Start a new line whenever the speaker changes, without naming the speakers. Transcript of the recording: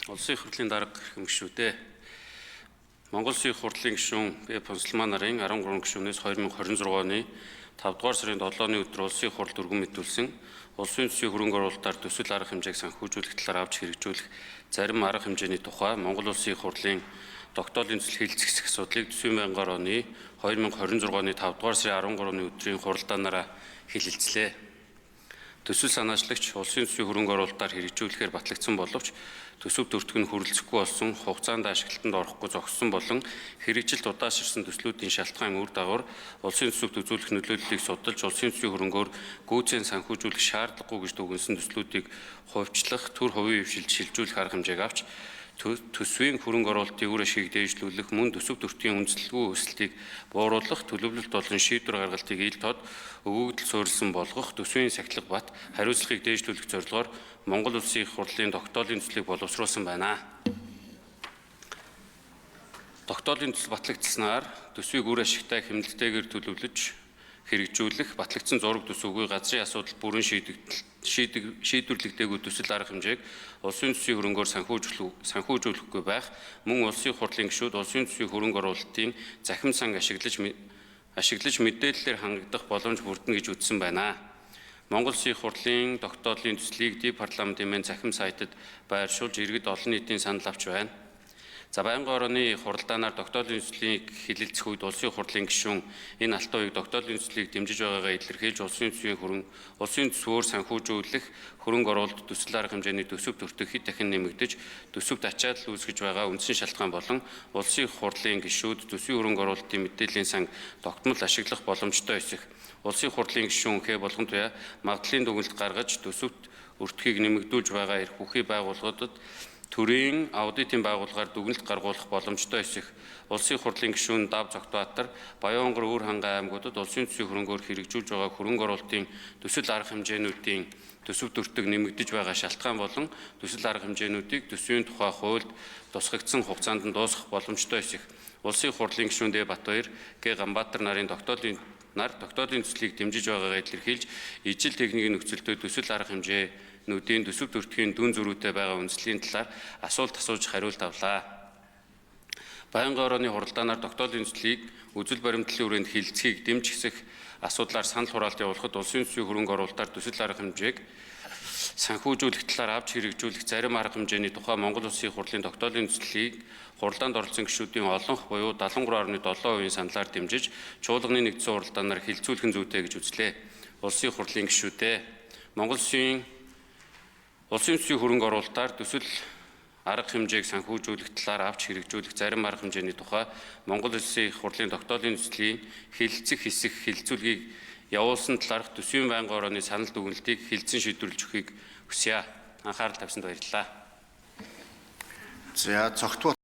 Улсын их хурлын дарга гэрхэм гишүүдээ Монгол Улсын их хурлын гишүүн Б. Пунсалман нарын 13 гишүүнээс 2026 оны 5 дугаар сарын 7-ны өдөр Улсын их хурл өргөн мэдүүлсэн улсын төсвийн хөрөнгө оруулалтаар төсөл арга хэмжээг санхүүжүүлэх талаар авч хэрэгжүүлэх зарим арга хэмжээний тухай Монгол Улсын их хурлын тогтоолын төсөл хэлэлцэх асуудлыг төсвийн байнгын оны 2026 оны 5 дугаар сарын 13-ны өдрийн хуралдаанаараа хэлэлцлээ. Төсөл санаачлагч улсын төсвийн хөрөнгө оруулалтаар хэрэгжүүлэхээр батлагдсан боловч төсөв төртөг нь хүрэлцэхгүй болсон, хугацаанд ашиглалтанд орохгүй зогссон болон хэрэгжилт удаашрсан төслүүдийн шалтгаан үр дагавар улсын төсөвт үзүүлэх нөлөөллийг судалж улсын төсвийн хөрөнгөөр гүйцэн санхүүжүүлэх шаардлагагүй гэж дүгнсэн төслүүдийг хувьчлах, төр хувийн хвшилж шилжүүлэх арга хэмжээг авч төсвийн хөрөнгө оруулалтын үр ашгийг дээшлүүлэх, мөн төсөв төртгийн үндэслэлгүй өсөлтийг бууруулах, төлөвлөлт болон шийдвэр гаргалтыг ил тод өгөгдөл суурилсан болгох, төсвийн сахилга бат хариуцлагыг дээшлүүлэх зорилгоор Монгол Улсын их хурлын тогтоолын төслийг боловсруулсан байна. Тогтоолын төсөл батлагдсанаар төсвийг үр ашигтай хэмнэлтэйгээр төлөвлөж хэрэгжүүлэх, батлагдсан зураг төсөвгүй газрын асуудал бүрэн шийдвэрлэгдээгүй төсөл арга хэмжээг улсын төсвийн хөрөнгөөр санхүүжүүлэхгүй байх, мөн улсын хурлын гишүүд улсын төсвийн хөрөнгө оруулалтын захим санг ашиглаж мэдээллээр хангагдах боломж бүрдэнэ гэж үзсэн байна. Монгол Улсын их хурлын тогтоолын төслийг дэд парламентын мэн захим сайтад байршуулж иргэд олон нийтийн санал авч байна. За байнгын орооны хуралдаанаар тогтоолын төслийг хэлэлцэх үед улсын их хурлын гишүүн энэ алтан үеийг тогтоолын төслийг дэмжиж байгаагаа илэрхийлж улсын төсвөөр санхүүжүүлэх хөрөнгө оруулалт төсөл арга хэмжээний төсөв төртөг хэд дахин нэмэгдэж төсөвт ачаалал үүсгэж байгаа үндсэн шалтгаан болон улсын их хурлын гишүүд төсвийн хөрөнгө оруулалтын мэдээллийн санг тогтмол ашиглах боломжтой эсэх улсын их хурлын гишүүн Х болгон туяа магадлалын дүгнэлт гаргаж төсөвт өртгийг нэмэгдүүлж байгаа эрх бүхий байгууллагуудад төрийн аудитын байгууллагаар дүгнэлт гаргуулах боломжтой эсэх улсын их хурлын гишүүн Дав Цогтбаатар, Баянгор Өвөр хангай аймагуудад улсын төсвийн хөрөнгөөр хэрэгжүүлж байгаа хөрөнгө оруулалтын төсөл арга хэмжээнүүдийн төсөв төртөг нэмэгдэж байгаа шалтгаан болон төсөл арга хэмжээнүүдийг төсвийн тухай хуульд тусгагдсан хугацаанд нь дуусгах боломжтой эсэх улсын их хурлын гишүүн Д. Батбаяр, Г. Ганбаатар нарын тогтоолын төслийг дэмжиж байгаагаа илэрхийлж ижил техникийн нөхцөлдөө төсөл арга хэмжээнүүдийн төсөв төртгийн дүн зөрүүтэй байгаа үндэслэлийн талаар асуулт асууж хариулт авлаа. Байнгын орооны хуралдаанаар тогтоолын төслийг үзэл баримтлалын хүрээнд хэлэлцэхийг дэмж хэсэх асуудлаар санал хураалт явуулахад улсын төсвийн хөрөнгө оруулалтаар төсөл арга хэмжээг санхүүжүүлэх талаар авч хэрэгжүүлэх зарим арга хэмжээний тухай Монгол Улсын их хурлын тогтоолын төслийг хуралдаанд оролцсон гишүүдийн олонх буюу 73.7% саналаар дэмжиж чуулганы нэгдсэн хуралдаанаар хилцүүлэх нь зүйтэй гэж үзлээ. Улсын их хурлын гишүүдээ Монгол Улсын төсвийн хөрөнгө оруулалтаар төсөл арга хэмжээг санхүүжүүлэх талаар авч хэрэгжүүлэх зарим арга хэмжээний тухай Монгол Улсын их хурлын тогтоолын төслийн хэлэлцэх хэсэг хэлэлцүүлгийг явуулсан талаарх төсвийн байнгын орооны санал дүгнэлтийг хэлэлцэн шийдвэрлэж өгөхийг хүсье. Анхаарал тавьсанд баярлалаа.
За, Цогтбаатар